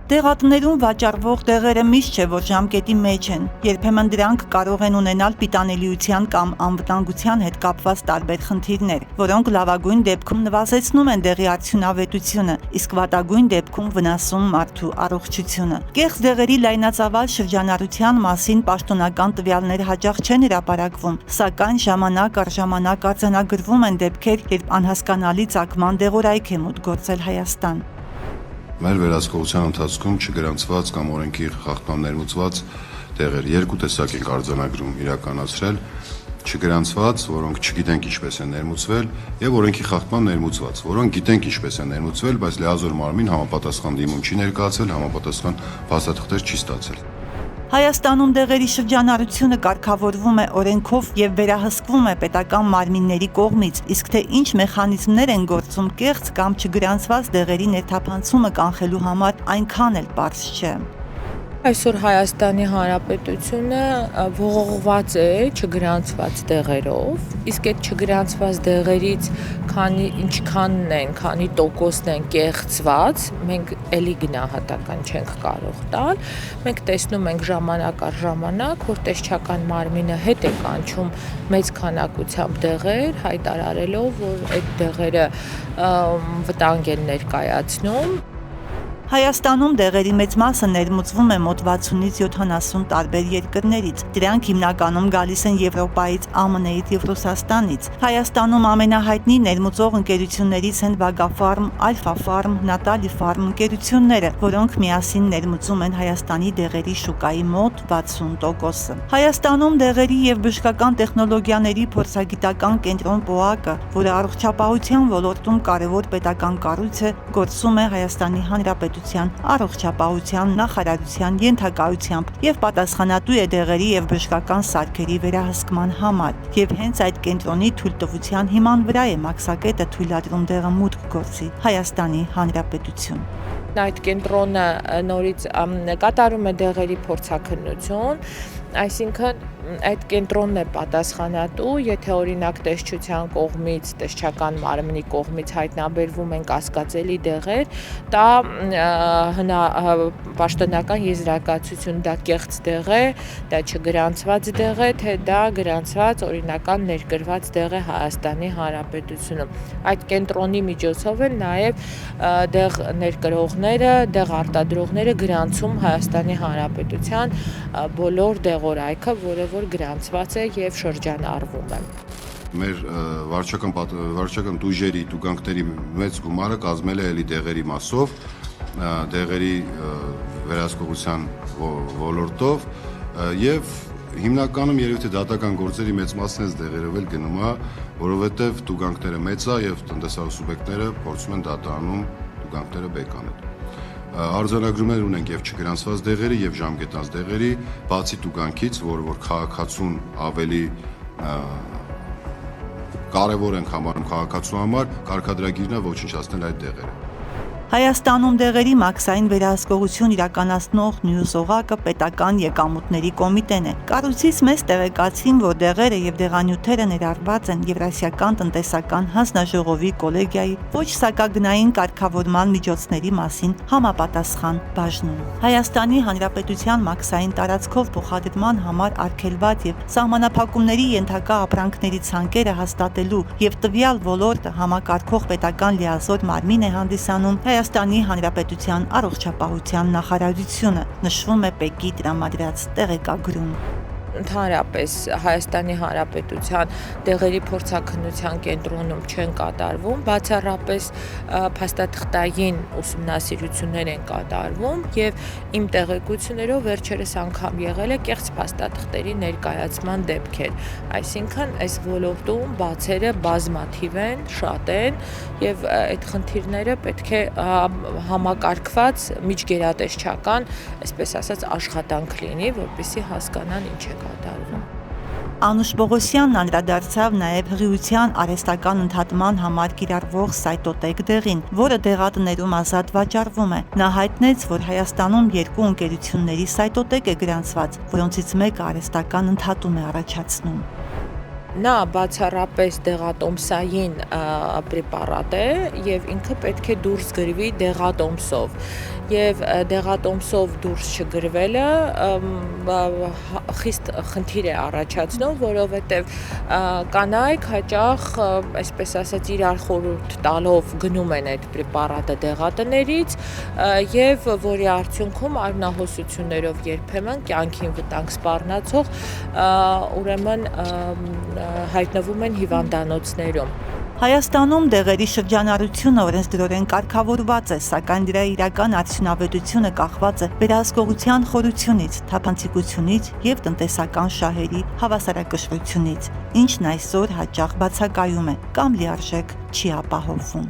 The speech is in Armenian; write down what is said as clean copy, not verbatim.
Դեղատներում վաճառվող դեղերը միշտ չէ, որ ժամկետի մեջ են։ Երբեմն դրանք կարող են ունենալ պիտանելիության կամ անվտանգության հետ կապված տարբեր խնդիրներ, որոնք լավագույն դեպքում նվազեցնում են դեղի արդյունավետությունը, իսկ վատագույն դեպքում վնասում մարդու առողջությունը։ Կեղծ դեղերի լայնածավալ շրջանառության մասին պաշտոնական տվյալներ հաճախ չեն հրապարակվում, սակայն ժամանակ առ ժամանակ արձանագրվում են դեպքեր, երբ անհասկանալի ծագման դեղորայք է մուտք գործել Հայաստան։ Մեր վերահսկողության ընթացքում չգրանցված կամ օրենքի խախտման ներմուծված դեղեր երկու տեսակ ենք արձանագրում իրականացրել, չգրանցված, որոնք չգիտենք ինչպես են ներմուծվել, եւ օրենքի խախտման ներմուծված, որոնք գիտենք ինչպես են ներմուծվել, բայց լիազոր մարմին համապատասխան դիմում չի ներկայացել, համապատասխան փաստաթղթեր չի ստացել։ Հայաստանում դեղերի շրջանառությունը կարգավորվում է օրենքով եւ վերահսկվում է պետական մարմինների կողմից, իսկ թե ինչ մեխանիզմներ են գործում կեղծ կամ չգրանցված դեղերի ներթափանցումը կանխելու համար, այնքան էլ պարզ չէ։ Այսօր Հայաստանի Հանրապետությունը ողողված է չգրանցված դեղերով, իսկ այդ չգրանցված դեղերից ինչքանն են, քանի տոկոսն են կեղծված, մենք էլի գնահատական չենք կարող տալ։ Մենք տեսնում ենք ժամանակ առ ժամանակ, որ տեսչական մարմինը հետ է կանչում մեծ քանակությամբ դեղեր, հայտարարելով, որ այդ դեղերը վտանգ են ներկայացնում։ Հայաստանում դեղերի մեծ մասը ներմուծվում է մոտ 60-ից 70 տարբեր երկրներից։ Դրանք հիմնականում գալիս են Եվրոպայից, ԱՄՆ-ից եւ Ռուսաստանից։ Հայաստանում ամենահայտնի ներմուծող ընկերություններից են Վագաֆարմ, Ալֆա-ֆարմ, Նատալի ֆարմ ընկերությունները, որոնք միասին ներմուծում են Հայաստանի դեղերի շուկայի մոտ 60%-ը։ Հայաստանում դեղերի եւ բժշկական տեխնոլոգիաների փորձագիտական կենտրոն ՊՕԱԿ-ը, որը առողջապահության ոլորտում կարևոր պետական կառույց է, գործում է Հայաստանի Հանրապետության առողջապահության նախարարության ենթակայությամբ եւ պատասխանատու է դեղերի եւ բժշկական սարքերի վերահսկման համար եւ հենց այդ կենտրոնի թույլտվության հիման վրա է մաքսակետը թույլատրում դեղը մուտք գործի Հայաստանի Հանրապետություն։ Այդ կենտրոնը նորից կատարում է դեղերի փորձաքննություն, այսինքն այդ կենտրոնն է պատասխանատու, եթե օրինակ տեսչության կողմից, տեսչական մարմնի կողմից հայտնաբերվում են կասկածելի դեղեր, դա պաշտոնական եզրակացություն, դա կեղծ դեղ է, դա չգրանցված դեղ է, թե դա գրանցված օրինական ներկրված դեղ է Հայաստանի Հանրապետությունում։ Այդ կենտրոնի միջոցով են նաև դեղ ներկրողները, դեղ արտադրողները գրանցում Հայաստանի Հանրապետության բոլոր դեղորայքը, որը որ գրանցված է եւ շրջանառվում է։ Մեր վարչական դույժերի տուգանքների մեծ գումարը կազմել է էլի դեղերի մասով, դեղերի վերահսկողության ոլորտով եւ հիմնականում երևի թե դատական գործերի մեծ մասն էս դեղերով էլ գնում է, որովհետեւ տուգանքները մեծ է եւ տնտեսական սուբյեկտները փորձում են դատանում տուգանքները բեկանել։ Արձանագրումներ ունենք եւ չգրանցված դեղերի եւ ժամկետած դեղերի, բացի տուգանքից, որ քաղաքացուն ավելի կարևոր ենք համարում քաղաքացու համար, կարգադրագիրն է ոչնչացնել այդ դեղերը։ Հայաստանում դեղերի մաքսային վերահսկողություն իրականացնող մյուս օղակը պետական եկամուտների կոմիտեն է։ Կառույցից մեզ տեղեկացին, որ դեղերը եւ դեղանյութերը ներառված են Եվրասիական տնտեսական հանձնաժողովի կոլեգիայի ոչ սակագնային կարգավորման միջոցների մասին համապատասխան բաժնում։ Հայաստանի Հանրապետության մաքսային տարածքով փոխադրման համար արգելված եւ սահմանափակումների ենթակա ապրանքների ցանկերը հաստատելու եւ տվյալ ոլորտը համակարգող պետական լիազոր մարմին է հանդիսանում Հայաստանի Հանրապետության առողջապահության նախարարությունը, նշվում է ՊԵԿ-ի տրամադրած տեղեկագրում։ Ընդհանրապես Հայաստանի Հանրապետության դեղերի փորձաքննության կենտրոնում չեն կատարվում, բացառապես փաստաթղթային ուսումնասիրություններ են կատարվում եւ իմ տեղեկություններով վերջերս անգամ եղել է կեղծ փաստաթղթերի ներկայացման դեպքեր, այսինքն այս ոլորտում բացերը բազմաթիվ են, շատ են եւ այդ խնդիրները պետք է համակարգված միջգերատեսչական, այսպես ասած, աշխատանք լինի, որպեսզի հասկանան ինչ է կատարվում։ Անուշ Պողոսյանն անդրադարձավ նաև հղիության արհեստական ընդհատման համար կիրառվող Cytotec դեղին, որը դեղատներում ազատ վաճառվում է։ Նա հայտնեց, որ Հայաստանում երկու ընկերությունների Cytotec է գրանցված, որոնցից մեկը արհեստական ընդհատում է առաջացնում։ Նա բացառապես դեղատոմսային պրեպարատ է եւ ինքը պետք է դուրս գրվի դեղատոմսով եւ դեղատոմսով դուրս չգրվելը խիստ խնդիր է առաջացնում, որովհետեւ կանայք հաճախ, այսպես ասած, իրար խորհուրդ տալով գնում են այդ պրեպարատը դեղատներից եւ որի արդյունքում արյունահոսություններով երբեմն կյանքին վտանգ սպառնացող ուրեմն հայտնվում են հիվանդանոցներում։ Հայաստանում դեղերի շրջանառությունը օրենսդրորեն կարգավորված է, սակայն դրա իրական արդյունավետությունը կախված է վերահսկողության խորությունից, թափանցիկությունից եւ տնտեսական շահերի հավասարակշռությունից, ինչն այսօր հաճախ բացակայում է կամ լիարժեք չի ապահովվում։